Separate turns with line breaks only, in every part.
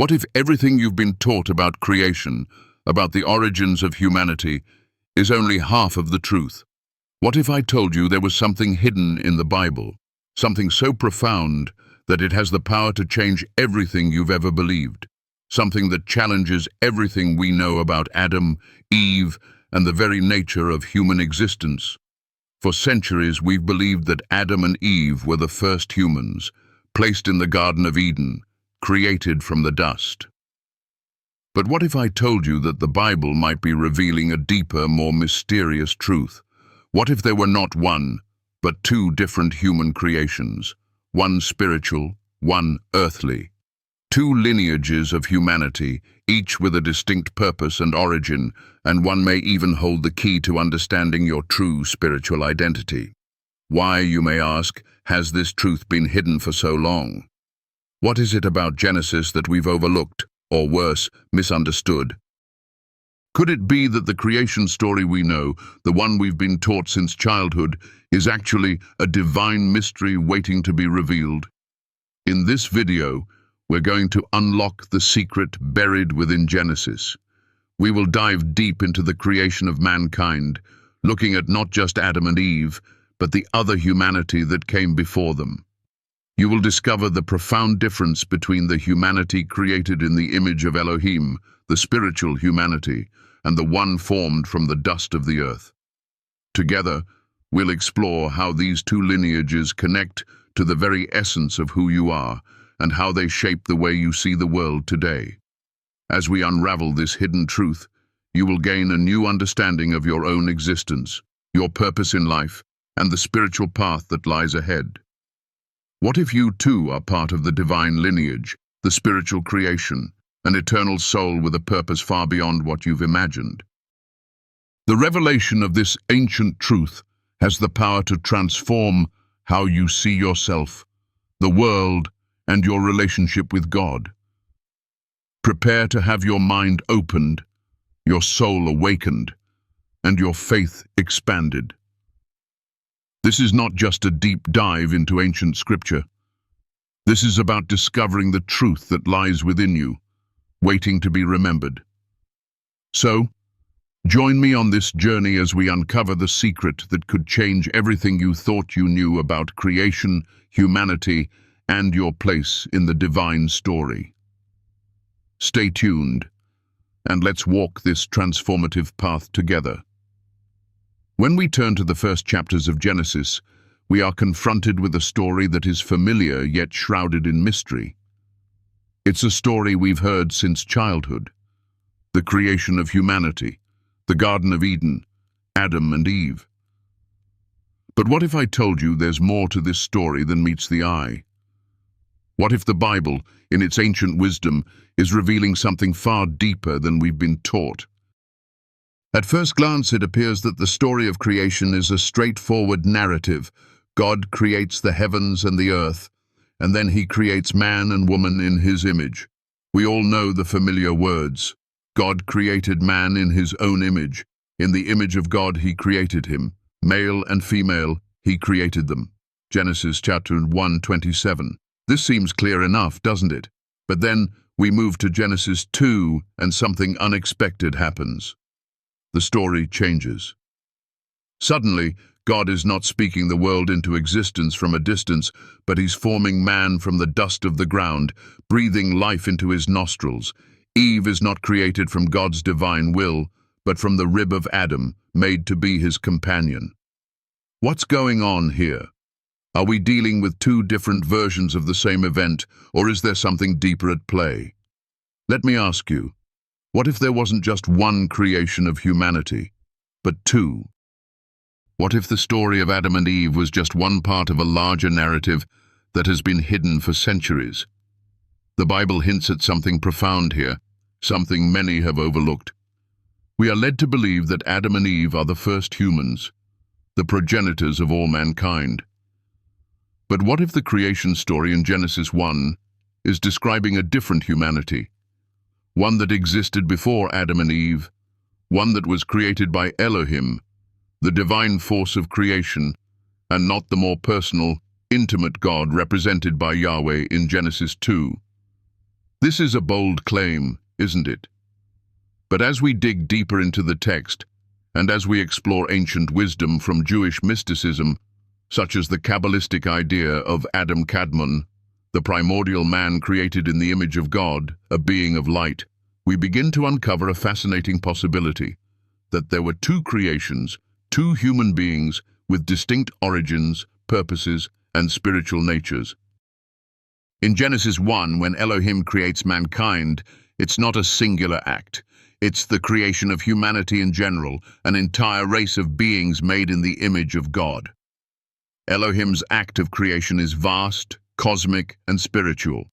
What if everything you've been taught about creation, about the origins of humanity, is only half of the truth? What if I told you there was something hidden in the Bible, something so profound that it has the power to change everything you've ever believed, something that challenges everything we know about Adam, Eve, and the very nature of human existence? For centuries, we've believed that Adam and Eve were the first humans, placed in the Garden of Eden, created from the dust. But what if I told you that the Bible might be revealing a deeper, more mysterious truth? What if there were not one, but two different human creations, one spiritual, one earthly? Two lineages of humanity, each with a distinct purpose and origin, and one may even hold the key to understanding your true spiritual identity. Why, you may ask, has this truth been hidden for so long? What is it about Genesis that we've overlooked, or worse, misunderstood? Could it be that the creation story we know, the one we've been taught since childhood, is actually a divine mystery waiting to be revealed? In this video, we're going to unlock the secret buried within Genesis. We will dive deep into the creation of mankind, looking at not just Adam and Eve, but the other humanity that came before them. You will discover the profound difference between the humanity created in the image of Elohim, the spiritual humanity, and the one formed from the dust of the earth. Together, we'll explore how these two lineages connect to the very essence of who you are, and how they shape the way you see the world today. As we unravel this hidden truth, you will gain a new understanding of your own existence, your purpose in life, and the spiritual path that lies ahead. What if you too are part of the divine lineage, the spiritual creation, an eternal soul with a purpose far beyond what you've imagined? The revelation of this ancient truth has the power to transform how you see yourself, the world, and your relationship with God. Prepare to have your mind opened, your soul awakened, and your faith expanded. This is not just a deep dive into ancient scripture. This is about discovering the truth that lies within you, waiting to be remembered. So, join me on this journey as we uncover the secret that could change everything you thought you knew about creation, humanity, and your place in the divine story. Stay tuned, and let's walk this transformative path together. When we turn to the first chapters of Genesis, we are confronted with a story that is familiar yet shrouded in mystery. It's a story we've heard since childhood: the creation of humanity, the Garden of Eden, Adam and Eve. But what if I told you there's more to this story than meets the eye? What if the Bible, in its ancient wisdom, is revealing something far deeper than we've been taught? At first glance, it appears that the story of creation is a straightforward narrative. God creates the heavens and the earth, and then he creates man and woman in his image. We all know the familiar words. God created man in his own image. In the image of God he created him. Male and female, he created them. Genesis chapter 1:27. This seems clear enough, doesn't it? But then we move to Genesis 2 and something unexpected happens. The story changes. Suddenly, God is not speaking the world into existence from a distance, but he's forming man from the dust of the ground, breathing life into his nostrils. Eve is not created from God's divine will, but from the rib of Adam, made to be his companion. What's going on here? Are we dealing with two different versions of the same event, or is there something deeper at play? Let me ask you, what if there wasn't just one creation of humanity, but two? What if the story of Adam and Eve was just one part of a larger narrative that has been hidden for centuries? The Bible hints at something profound here, something many have overlooked. We are led to believe that Adam and Eve are the first humans, the progenitors of all mankind. But what if the creation story in Genesis 1 is describing a different humanity? One that existed before Adam and Eve, one that was created by Elohim, the divine force of creation, and not the more personal, intimate God represented by Yahweh in Genesis 2. This is a bold claim, isn't it? But as we dig deeper into the text, and as we explore ancient wisdom from Jewish mysticism, such as the Kabbalistic idea of Adam Kadmon, the primordial man created in the image of God, a being of light, we begin to uncover a fascinating possibility, that there were two creations, two human beings with distinct origins, purposes, and spiritual natures. In Genesis 1, when Elohim creates mankind, it's not a singular act. It's the creation of humanity in general, an entire race of beings made in the image of God. Elohim's act of creation is vast, cosmic, and spiritual.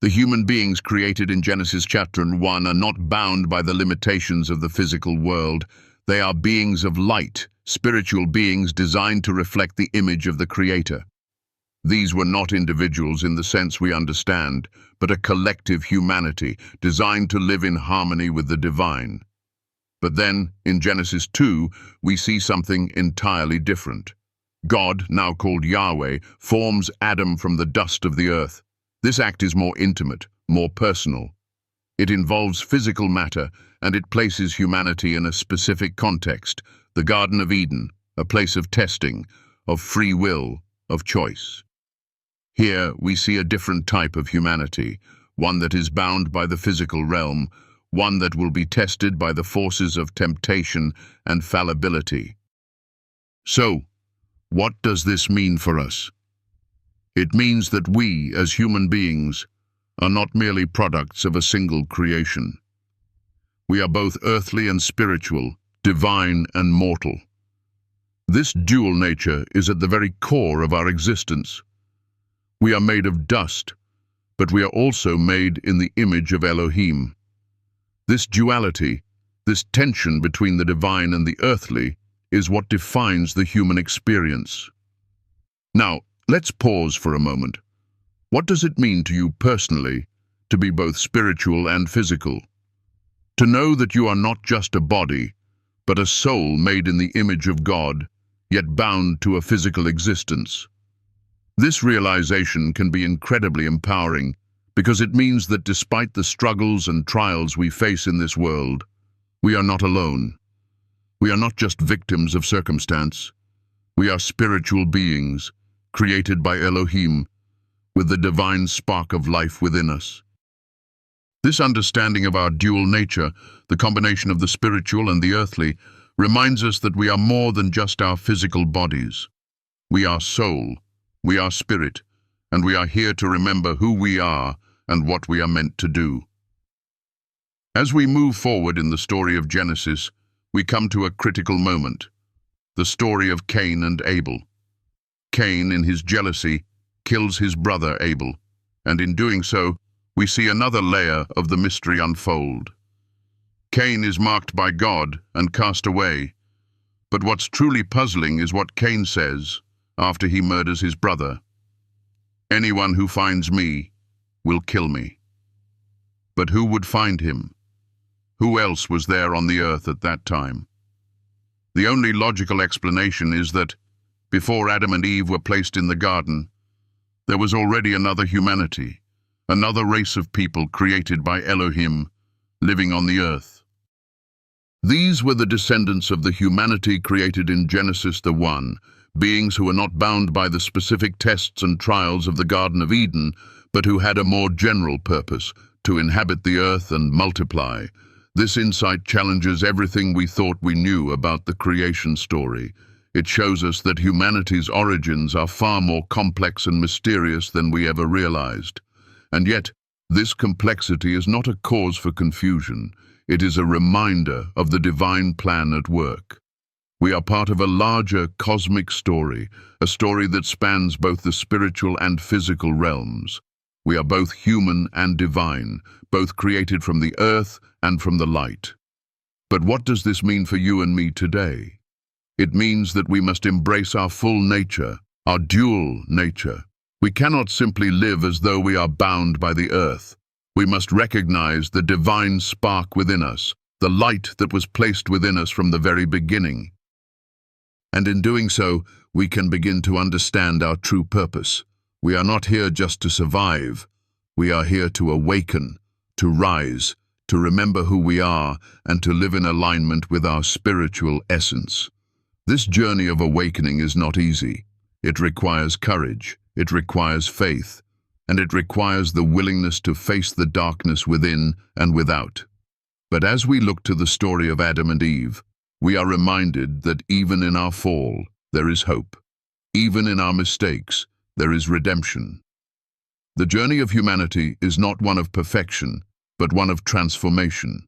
The human beings created in Genesis chapter 1 are not bound by the limitations of the physical world. They are beings of light, spiritual beings designed to reflect the image of the Creator. These were not individuals in the sense we understand, but a collective humanity designed to live in harmony with the divine. But then, in Genesis 2, we see something entirely different. God, now called Yahweh, forms Adam from the dust of the earth. This act is more intimate, more personal. It involves physical matter, and it places humanity in a specific context, the Garden of Eden, a place of testing, of free will, of choice. Here we see a different type of humanity, one that is bound by the physical realm, one that will be tested by the forces of temptation and fallibility. So, what does this mean for us? It means that we, as human beings, are not merely products of a single creation. We are both earthly and spiritual, divine and mortal. This dual nature is at the very core of our existence. We are made of dust, but we are also made in the image of Elohim. This duality, this tension between the divine and the earthly, is what defines the human experience. Now, let's pause for a moment. What does it mean to you personally to be both spiritual and physical? To know that you are not just a body, but a soul made in the image of God, yet bound to a physical existence. This realization can be incredibly empowering because it means that despite the struggles and trials we face in this world, we are not alone. We are not just victims of circumstance. We are spiritual beings, created by Elohim, with the divine spark of life within us. This understanding of our dual nature, the combination of the spiritual and the earthly, reminds us that we are more than just our physical bodies. We are soul, we are spirit, and we are here to remember who we are and what we are meant to do. As we move forward in the story of Genesis, we come to a critical moment, the story of Cain and Abel. Cain, in his jealousy, kills his brother Abel, and in doing so, we see another layer of the mystery unfold. Cain is marked by God and cast away, but what's truly puzzling is what Cain says after he murders his brother. "Anyone who finds me will kill me." But who would find him? Who else was there on the earth at that time? The only logical explanation is that, before Adam and Eve were placed in the garden, there was already another humanity, another race of people created by Elohim, living on the earth. These were the descendants of the humanity created in Genesis 1, beings who were not bound by the specific tests and trials of the Garden of Eden, but who had a more general purpose, to inhabit the earth and multiply. This insight challenges everything we thought we knew about the creation story. It shows us that humanity's origins are far more complex and mysterious than we ever realized. And yet, this complexity is not a cause for confusion. It is a reminder of the divine plan at work. We are part of a larger cosmic story, a story that spans both the spiritual and physical realms. We are both human and divine, both created from the earth and from the light. But what does this mean for you and me today? It means that we must embrace our full nature, our dual nature. We cannot simply live as though we are bound by the earth. We must recognize the divine spark within us, the light that was placed within us from the very beginning. And in doing so, we can begin to understand our true purpose. We are not here just to survive. We are here to awaken, to rise, to remember who we are, and to live in alignment with our spiritual essence. This journey of awakening is not easy. It requires courage, it requires faith, and it requires the willingness to face the darkness within and without. But as we look to the story of Adam and Eve, we are reminded that even in our fall, there is hope. Even in our mistakes, there is redemption. The journey of humanity is not one of perfection, but one of transformation.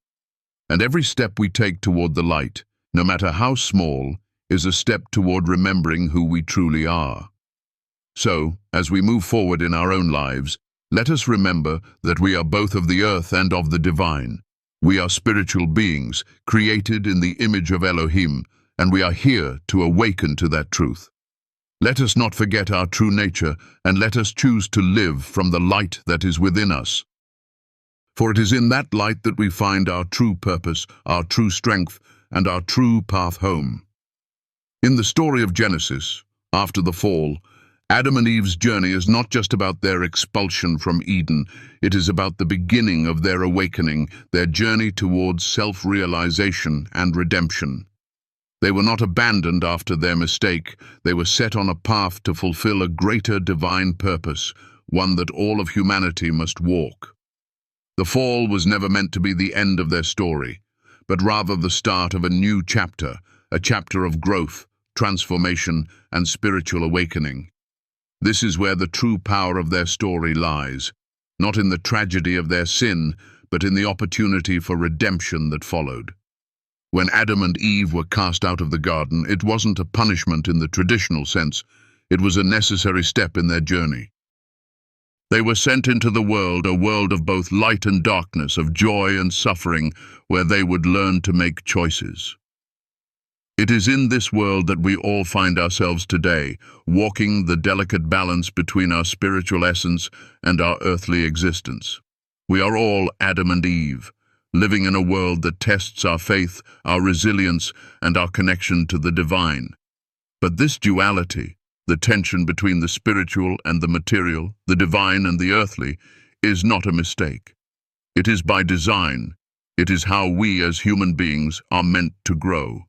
And every step we take toward the light, no matter how small, is a step toward remembering who we truly are. So, as we move forward in our own lives, let us remember that we are both of the earth and of the divine. We are spiritual beings, created in the image of Elohim, and we are here to awaken to that truth. Let us not forget our true nature, and let us choose to live from the light that is within us. For it is in that light that we find our true purpose, our true strength, and our true path home. In the story of Genesis, after the fall, Adam and Eve's journey is not just about their expulsion from Eden, it is about the beginning of their awakening, their journey towards self-realization and redemption. They were not abandoned after their mistake, they were set on a path to fulfill a greater divine purpose, one that all of humanity must walk. The fall was never meant to be the end of their story, but rather the start of a new chapter, a chapter of growth, transformation, and spiritual awakening. This is where the true power of their story lies, not in the tragedy of their sin, but in the opportunity for redemption that followed. When Adam and Eve were cast out of the garden, it wasn't a punishment in the traditional sense, it was a necessary step in their journey. They were sent into the world, a world of both light and darkness, of joy and suffering, where they would learn to make choices. It is in this world that we all find ourselves today, walking the delicate balance between our spiritual essence and our earthly existence. We are all Adam and Eve, living in a world that tests our faith, our resilience, and our connection to the divine. But this duality, the tension between the spiritual and the material, the divine and the earthly, is not a mistake. It is by design. It is how we as human beings are meant to grow.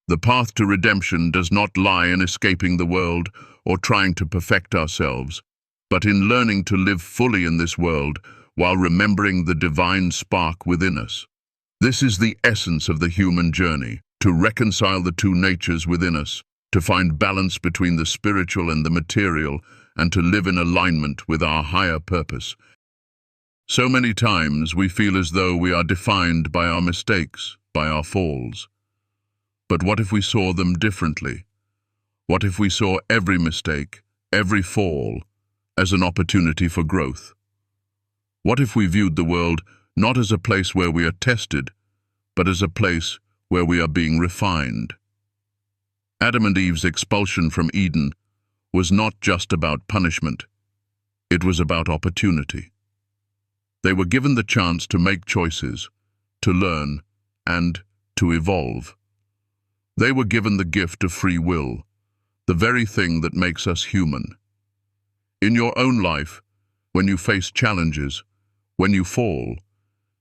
The path to redemption does not lie in escaping the world or trying to perfect ourselves, but in learning to live fully in this world while remembering the divine spark within us. This is the essence of the human journey, to reconcile the two natures within us, to find balance between the spiritual and the material, and to live in alignment with our higher purpose. So many times we feel as though we are defined by our mistakes, by our falls. But what if we saw them differently? What if we saw every mistake, every fall, as an opportunity for growth? What if we viewed the world not as a place where we are tested, but as a place where we are being refined? Adam and Eve's expulsion from Eden was not just about punishment, it was about opportunity. They were given the chance to make choices, to learn, and to evolve. They were given the gift of free will, the very thing that makes us human. In your own life, when you face challenges, when you fall,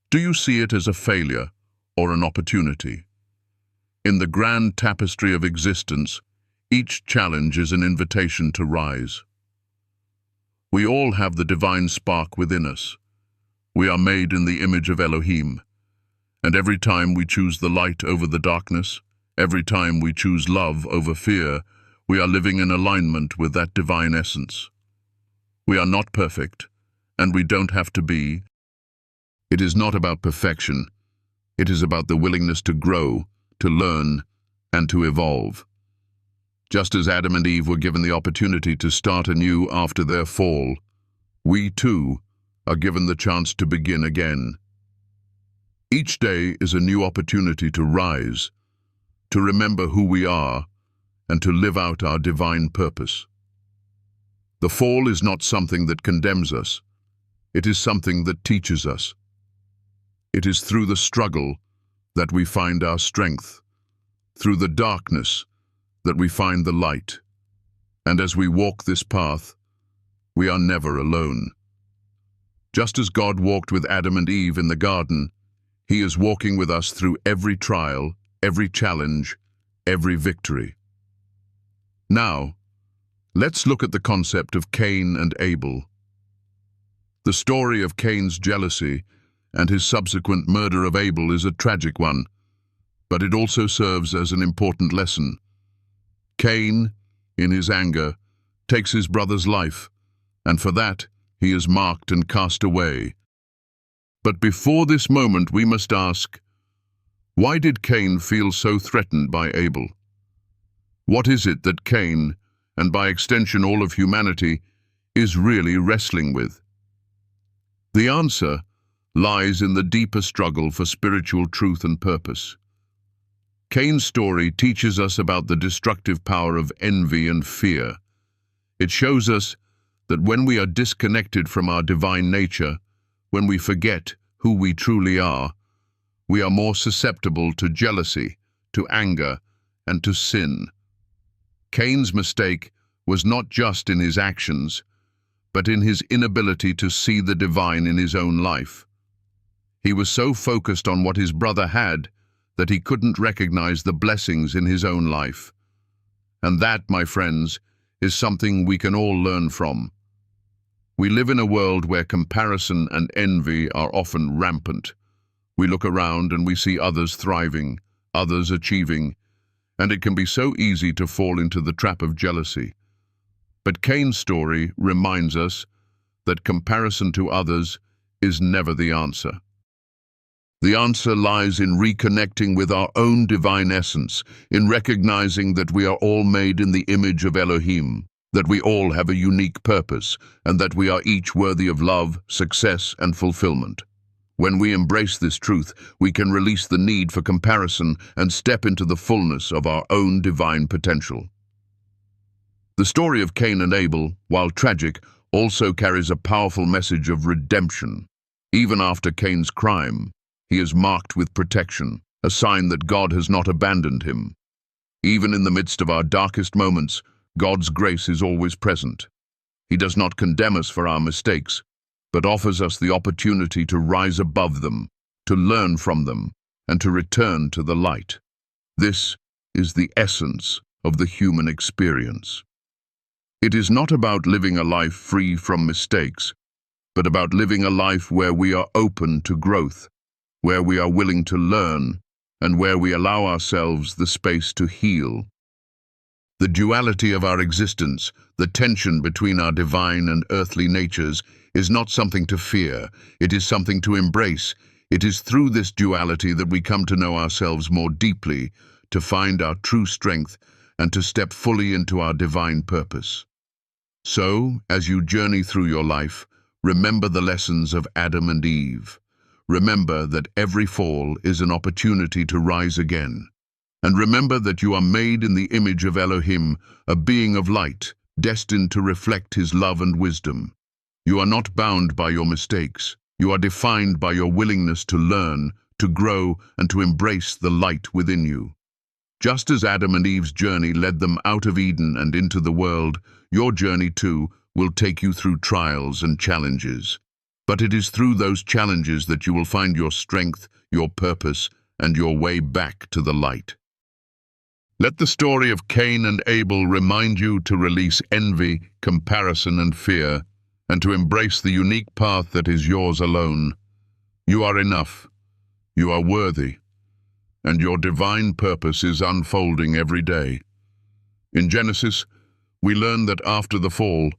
do you see it as a failure or an opportunity? In the grand tapestry of existence, each challenge is an invitation to rise. We all have the divine spark within us. We are made in the image of Elohim, and every time we choose the light over the darkness, every time we choose love over fear, we are living in alignment with that divine essence. We are not perfect, and we don't have to be. It is not about perfection. It is about the willingness to grow, to learn, and to evolve. Just as Adam and Eve were given the opportunity to start anew after their fall, we too are given the chance to begin again. Each day is a new opportunity to rise, to remember who we are, and to live out our divine purpose. The fall is not something that condemns us. It is something that teaches us. It is through the struggle that we find our strength, through the darkness that we find the light. And as we walk this path, we are never alone. Just as God walked with Adam and Eve in the garden, He is walking with us through every trial, every challenge, every victory. Now, let's look at the concept of Cain and Abel. The story of Cain's jealousy and his subsequent murder of Abel is a tragic one, but it also serves as an important lesson. Cain, in his anger, takes his brother's life, and for that he is marked and cast away. But before this moment we must ask, why did Cain feel so threatened by Abel? What is it that Cain, and by extension all of humanity, is really wrestling with? The answer lies in the deeper struggle for spiritual truth and purpose. Cain's story teaches us about the destructive power of envy and fear. It shows us that when we are disconnected from our divine nature, when we forget who we truly are, we are more susceptible to jealousy, to anger, and to sin. Cain's mistake was not just in his actions, but in his inability to see the divine in his own life. He was so focused on what his brother had that he couldn't recognize the blessings in his own life. And that, my friends, is something we can all learn from. We live in a world where comparison and envy are often rampant. We look around and we see others thriving, others achieving, and it can be so easy to fall into the trap of jealousy. But Cain's story reminds us that comparison to others is never the answer. The answer lies in reconnecting with our own divine essence, in recognizing that we are all made in the image of Elohim, that we all have a unique purpose, and that we are each worthy of love, success, and fulfillment. When we embrace this truth, we can release the need for comparison and step into the fullness of our own divine potential. The story of Cain and Abel, while tragic, also carries a powerful message of redemption. Even after Cain's crime, he is marked with protection, a sign that God has not abandoned him. Even in the midst of our darkest moments, God's grace is always present. He does not condemn us for our mistakes, but offers us the opportunity to rise above them, to learn from them, and to return to the light. This is the essence of the human experience. It is not about living a life free from mistakes, but about living a life where we are open to growth, where we are willing to learn, and where we allow ourselves the space to heal. The duality of our existence, the tension between our divine and earthly natures, is not something to fear, it is something to embrace. It is through this duality that we come to know ourselves more deeply, to find our true strength, and to step fully into our divine purpose. So, as you journey through your life, remember the lessons of Adam and Eve. Remember that every fall is an opportunity to rise again. And remember that you are made in the image of Elohim, a being of light, destined to reflect his love and wisdom. You are not bound by your mistakes. You are defined by your willingness to learn, to grow, and to embrace the light within you. Just as Adam and Eve's journey led them out of Eden and into the world, your journey too will take you through trials and challenges. But it is through those challenges that you will find your strength, your purpose, and your way back to the light. Let the story of Cain and Abel remind you to release envy, comparison, and fear, and to embrace the unique path that is yours alone. You are enough. You are worthy. And your divine purpose is unfolding every day. In Genesis, we learn that after the fall,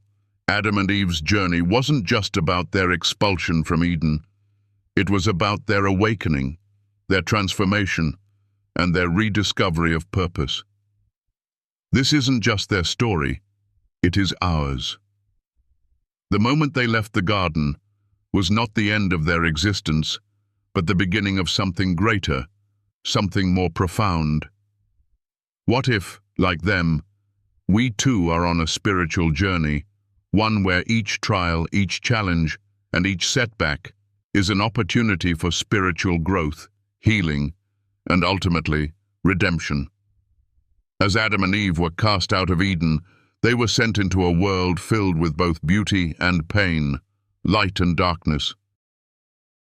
Adam and Eve's journey wasn't just about their expulsion from Eden. It was about their awakening, their transformation, and their rediscovery of purpose. This isn't just their story, it is ours. The moment they left the garden was not the end of their existence, but the beginning of something greater, something more profound. What if, like them, we too are on a spiritual journey, one where each trial, each challenge, and each setback is an opportunity for spiritual growth, healing, and ultimately, redemption. As Adam and Eve were cast out of Eden, they were sent into a world filled with both beauty and pain, light and darkness.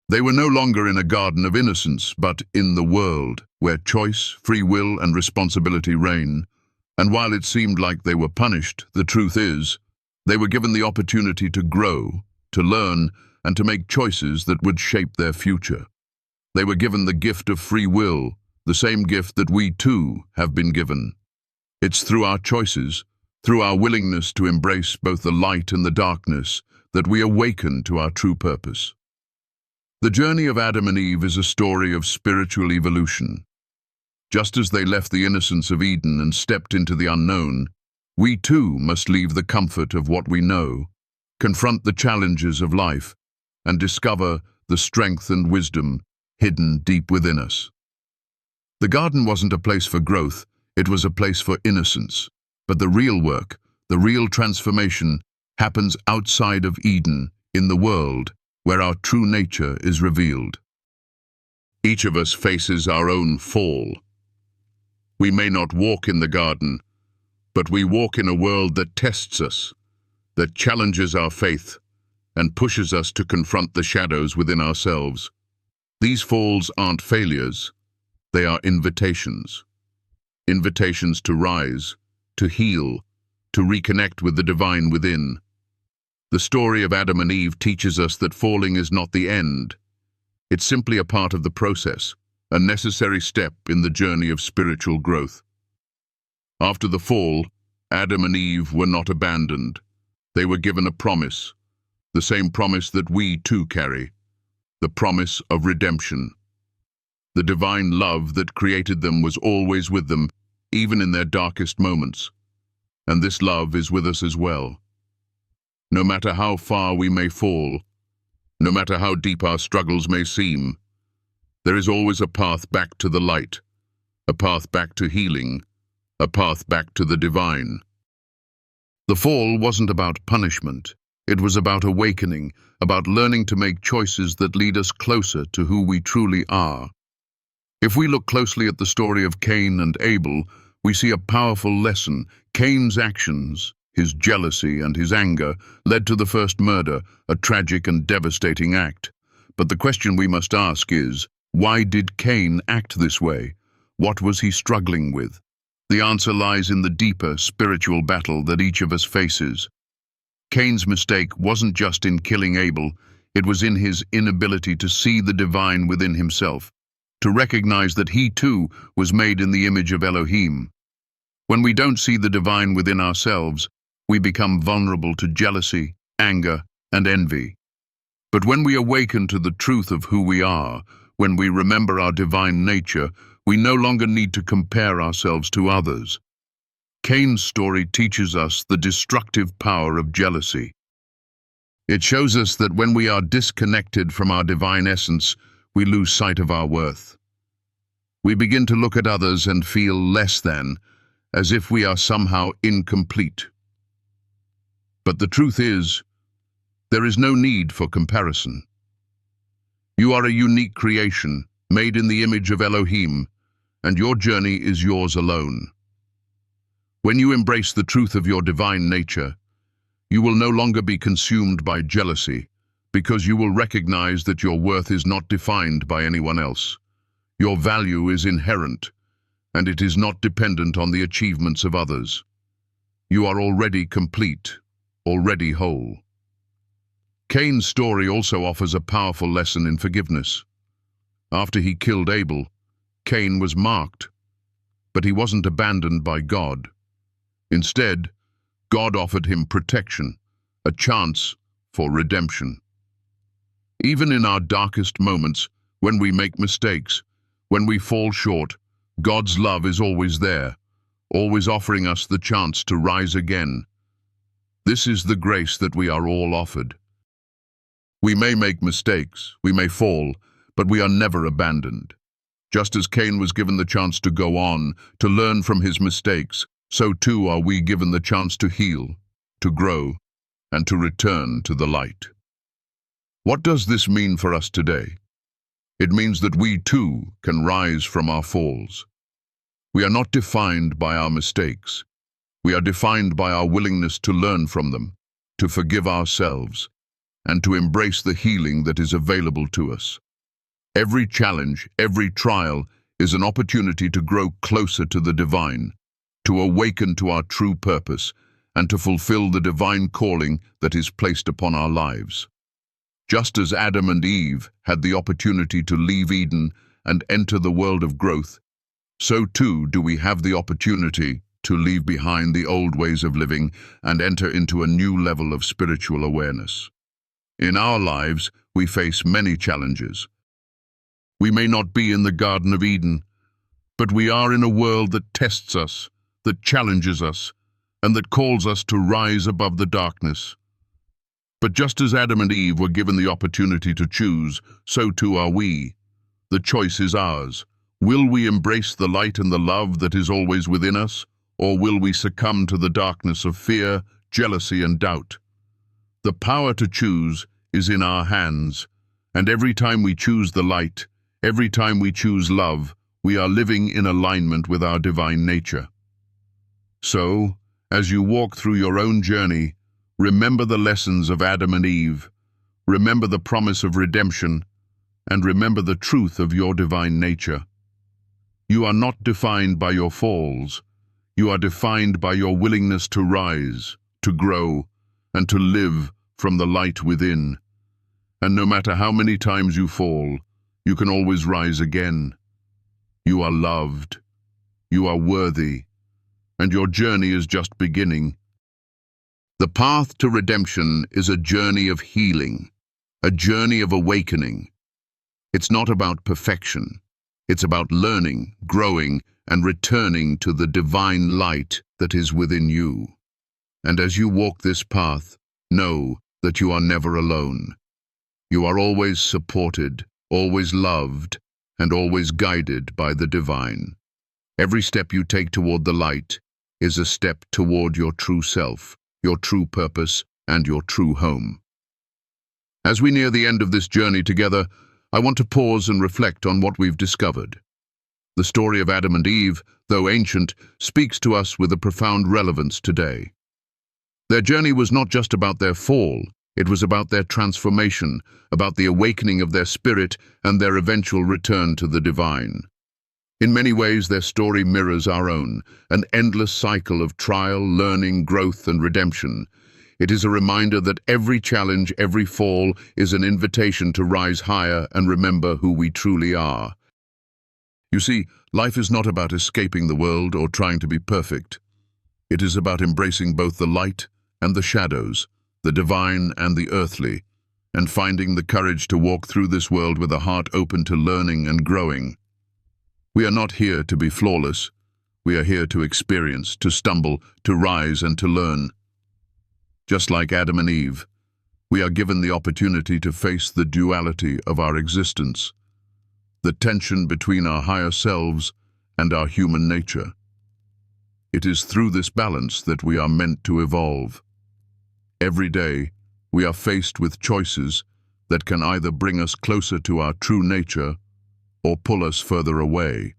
They were no longer in a garden of innocence, but in the world, where choice, free will, and responsibility reign. And while it seemed like they were punished, the truth is, they were given the opportunity to grow, to learn, and to make choices that would shape their future. They were given the gift of free will, the same gift that we too have been given. It's through our choices, through our willingness to embrace both the light and the darkness, that we awaken to our true purpose. The journey of Adam and Eve is a story of spiritual evolution. Just as they left the innocence of Eden and stepped into the unknown, we too must leave the comfort of what we know, confront the challenges of life, and discover the strength and wisdom hidden deep within us. The garden wasn't a place for growth, it was a place for innocence. But the real work, the real transformation, happens outside of Eden, in the world, where our true nature is revealed. Each of us faces our own fall. We may not walk in the garden, but we walk in a world that tests us, that challenges our faith, and pushes us to confront the shadows within ourselves. These falls aren't failures, they are invitations. Invitations to rise, to heal, to reconnect with the divine within. The story of Adam and Eve teaches us that falling is not the end. It's simply a part of the process, a necessary step in the journey of spiritual growth. After the fall, Adam and Eve were not abandoned. They were given a promise, the same promise that we too carry, the promise of redemption. The divine love that created them was always with them, even in their darkest moments. And this love is with us as well. No matter how far we may fall, no matter how deep our struggles may seem, there is always a path back to the light, a path back to healing, a path back to the divine. The fall wasn't about punishment. It was about awakening, about learning to make choices that lead us closer to who we truly are. If we look closely at the story of Cain and Abel, we see a powerful lesson. Cain's actions, his jealousy and his anger, led to the first murder, a tragic and devastating act. But the question we must ask is, why did Cain act this way? What was he struggling with? The answer lies in the deeper spiritual battle that each of us faces. Cain's mistake wasn't just in killing Abel, it was in his inability to see the divine within himself, to recognize that he too was made in the image of Elohim. When we don't see the divine within ourselves, we become vulnerable to jealousy, anger, and envy. But when we awaken to the truth of who we are, when we remember our divine nature, we no longer need to compare ourselves to others. Cain's story teaches us the destructive power of jealousy. It shows us that when we are disconnected from our divine essence, we lose sight of our worth. We begin to look at others and feel less than, as if we are somehow incomplete. But the truth is, there is no need for comparison. You are a unique creation, made in the image of Elohim, and your journey is yours alone. When you embrace the truth of your divine nature, you will no longer be consumed by jealousy, because you will recognize that your worth is not defined by anyone else. Your value is inherent, and it is not dependent on the achievements of others. You are already complete, already whole. Cain's story also offers a powerful lesson in forgiveness. After he killed Abel, Cain was marked, but he wasn't abandoned by God. Instead, God offered him protection, a chance for redemption. Even in our darkest moments, when we make mistakes, when we fall short, God's love is always there, always offering us the chance to rise again. This is the grace that we are all offered. We may make mistakes, we may fall, but we are never abandoned. Just as Cain was given the chance to go on, to learn from his mistakes, so too are we given the chance to heal, to grow, and to return to the light. What does this mean for us today? It means that we too can rise from our falls. We are not defined by our mistakes. We are defined by our willingness to learn from them, to forgive ourselves, and to embrace the healing that is available to us. Every challenge, every trial is an opportunity to grow closer to the divine, to awaken to our true purpose, and to fulfill the divine calling that is placed upon our lives. Just as Adam and Eve had the opportunity to leave Eden and enter the world of growth, so too do we have the opportunity to leave behind the old ways of living and enter into a new level of spiritual awareness. In our lives, we face many challenges. We may not be in the Garden of Eden, but we are in a world that tests us, that challenges us, and that calls us to rise above the darkness. But just as Adam and Eve were given the opportunity to choose, so too are we. The choice is ours. Will we embrace the light and the love that is always within us, or will we succumb to the darkness of fear, jealousy, and doubt? The power to choose is in our hands, and every time we choose the light, every time we choose love, we are living in alignment with our divine nature. So, as you walk through your own journey, remember the lessons of Adam and Eve, remember the promise of redemption, and remember the truth of your divine nature. You are not defined by your falls. You are defined by your willingness to rise, to grow, and to live from the light within. And no matter how many times you fall, you can always rise again. You are loved. You are worthy. And your journey is just beginning. The path to redemption is a journey of healing, a journey of awakening. It's not about perfection. It's about learning, growing, and returning to the divine light that is within you. And as you walk this path, know that you are never alone. You are always supported, always loved, and always guided by the divine. Every step you take toward the light is a step toward your true self, your true purpose, and your true home. As we near the end of this journey together, I want to pause and reflect on what we've discovered. The story of Adam and Eve, though ancient, speaks to us with a profound relevance today. Their journey was not just about their fall, it was about their transformation, about the awakening of their spirit and their eventual return to the divine. In many ways, their story mirrors our own, an endless cycle of trial, learning, growth, and redemption. It is a reminder that every challenge, every fall, is an invitation to rise higher and remember who we truly are. You see, life is not about escaping the world or trying to be perfect. It is about embracing both the light and the shadows, the divine and the earthly, and finding the courage to walk through this world with a heart open to learning and growing. We are not here to be flawless. We are here to experience, to stumble, to rise, and to learn. Just like Adam and Eve, we are given the opportunity to face the duality of our existence, the tension between our higher selves and our human nature. It is through this balance that we are meant to evolve. Every day, we are faced with choices that can either bring us closer to our true nature or pull us further away.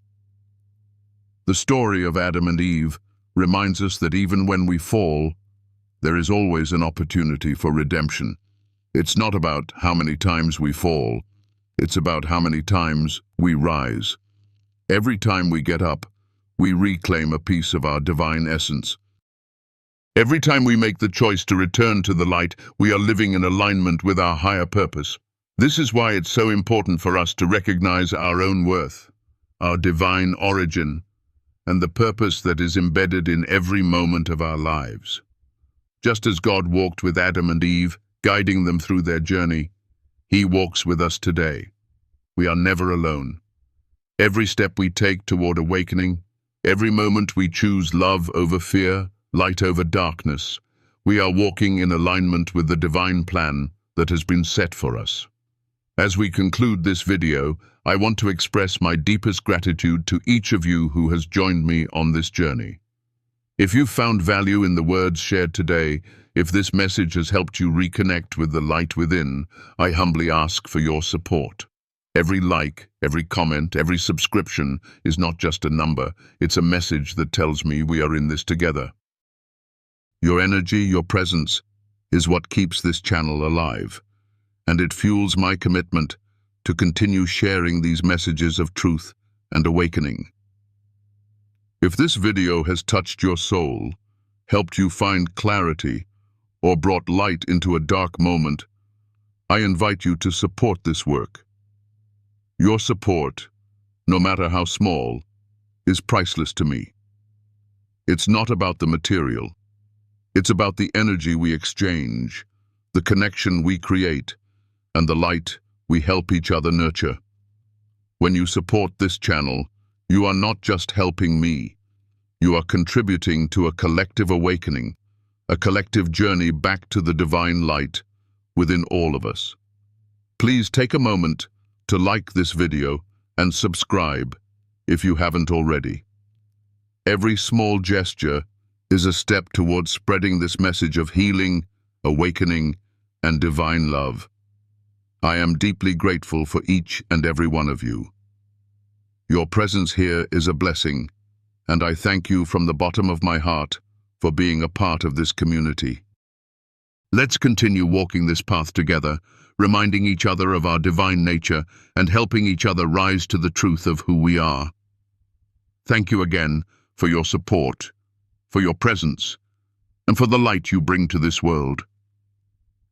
The story of Adam and Eve reminds us that even when we fall, there is always an opportunity for redemption. It's not about how many times we fall, it's about how many times we rise. Every time we get up, we reclaim a piece of our divine essence. Every time we make the choice to return to the light, we are living in alignment with our higher purpose. This is why it's so important for us to recognize our own worth, our divine origin, and the purpose that is embedded in every moment of our lives. Just as God walked with Adam and Eve, guiding them through their journey, He walks with us today. We are never alone. Every step we take toward awakening, every moment we choose love over fear, light over darkness, we are walking in alignment with the divine plan that has been set for us. As we conclude this video, I want to express my deepest gratitude to each of you who has joined me on this journey. If you've found value in the words shared today, if this message has helped you reconnect with the light within, I humbly ask for your support. Every like, every comment, every subscription is not just a number, it's a message that tells me we are in this together. Your energy, your presence, is what keeps this channel alive. and it fuels my commitment to continue sharing these messages of truth and awakening. If this video has touched your soul, helped you find clarity, or brought light into a dark moment, I invite you to support this work. Your support, no matter how small, is priceless to me. It's not about the material. It's about the energy we exchange, the connection we create, and the light we help each other nurture. When you support this channel, you are not just helping me. You are contributing to a collective awakening, a collective journey back to the divine light within all of us. Please take a moment to like this video and subscribe if you haven't already. Every small gesture is a step towards spreading this message of healing, awakening, and divine love. I am deeply grateful for each and every one of you. Your presence here is a blessing, and I thank you from the bottom of my heart for being a part of this community. Let's continue walking this path together, reminding each other of our divine nature and helping each other rise to the truth of who we are. Thank you again for your support, for your presence, and for the light you bring to this world.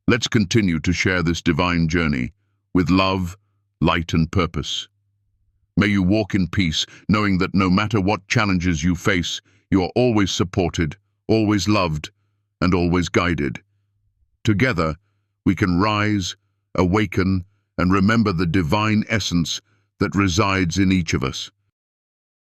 Let's continue to share this divine journey with love, light, and purpose. May you walk in peace, knowing that no matter what challenges you face, you are always supported, always loved, and always guided. Together, we can rise, awaken, and remember the divine essence that resides in each of us.